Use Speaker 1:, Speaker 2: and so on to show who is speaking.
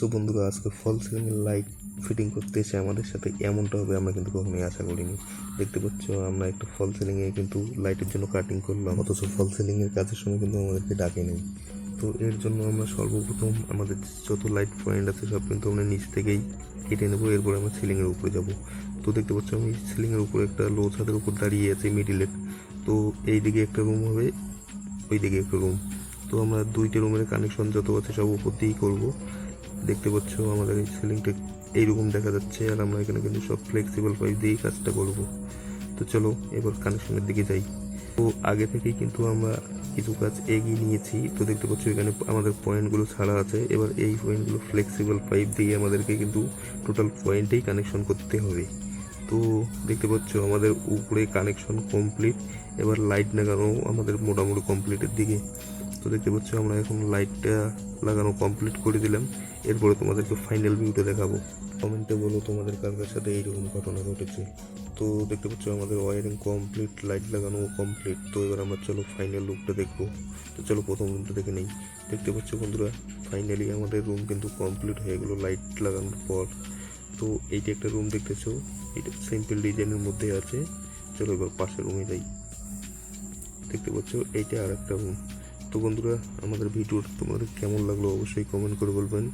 Speaker 1: So বন্ধুরা, আজকে ফল সিলিংয়ের লাইট ফিটিং করতে এসে আমাদের সাথে এমনটা হবে আমরা কিন্তু কখনোই আশা করিনি। দেখতে পাচ্ছ আমরা একটা ফল সিলিংয়ে কিন্তু লাইটের জন্য কাটিং করলাম, অথচ ফল সিলিংয়ের কাজের সময় কিন্তু আমাদেরকে ডাকে নেই। তো এর জন্য আমরা সর্বপ্রথম আমাদের যত লাইট পয়েন্ট আছে সব কিন্তু আমরা নিচ থেকেই কেটে নেবো, এরপরে আমরা সিলিংয়ের উপরে যাব। তো দেখতে পাচ্ছ আমি সিলিংয়ের উপরে একটা লো ছাদের উপর দাঁড়িয়ে আছি মিডিলের। তো এই দিকে একটা রুম হবে, ওই দিকে একটা রুম। তো আমরা দুইটা রুমের কানেকশন যত আছে সব উপর দিয়েই করবো। দেখতে পাচ্ছ আমাদের এই সিলিংটা এইরকম দেখা যাচ্ছে, আর আমরা এখানে কিন্তু সব ফ্লেক্সিবল পাইপ দিয়েই কাজটা করব। তো চলো এবার কানেকশনের দিকে যাই। তো আগে থেকেই কিন্তু আমরা কিছু কাজ এগিয়ে নিয়েছি। তো দেখতে পাচ্ছ এখানে আমাদের পয়েন্টগুলো ছাড়া আছে, এবার এই পয়েন্টগুলো ফ্লেক্সিবল পাইপ দিয়ে আমাদেরকে কিন্তু টোটাল পয়েন্টেই কানেকশন করতে হবে। তো দেখতে পাচ্ছ আমাদের উপরে কানেকশন কমপ্লিট, এবার লাইট লাগানো আমাদের মোটামুটি কমপ্লিটের দিকে। তো দেখতে পাচ্ছ আমরা এখন লাইটটা লাগানো কমপ্লিট করে দিলাম, এরপরে তোমাদেরকে ফাইনাল ভিউটা দেখাবো। কমেন্টে বলো তোমাদের কার কার সাথে এইরকম ঘটনা ঘটেছে। তো দেখতে পাচ্ছ আমাদের ওয়ারিং কমপ্লিট, লাইট লাগানো কমপ্লিট। তো এবার আমরা চলো ফাইনাল লুকটা দেখবো। তো চলো প্রথম রুমটা দেখে নেই। দেখতে পাচ্ছ বন্ধুরা, ফাইনালি আমাদের রুম কিন্তু কমপ্লিট হয়ে গেলো লাইট লাগানোর পর। তো এইটা একটা রুম দেখতেছো, এটা সিম্পল ডিজাইনের মধ্যে আছে। চলো এবার পাশের রুমে যাই। দেখতে পাচ্ছ এইটা আর একটা রুম। তো বন্ধুরা, আমাদের ভিডিওটা তোমাদের কেমন লাগলো অবশ্যই কমেন্ট করে বলবেন।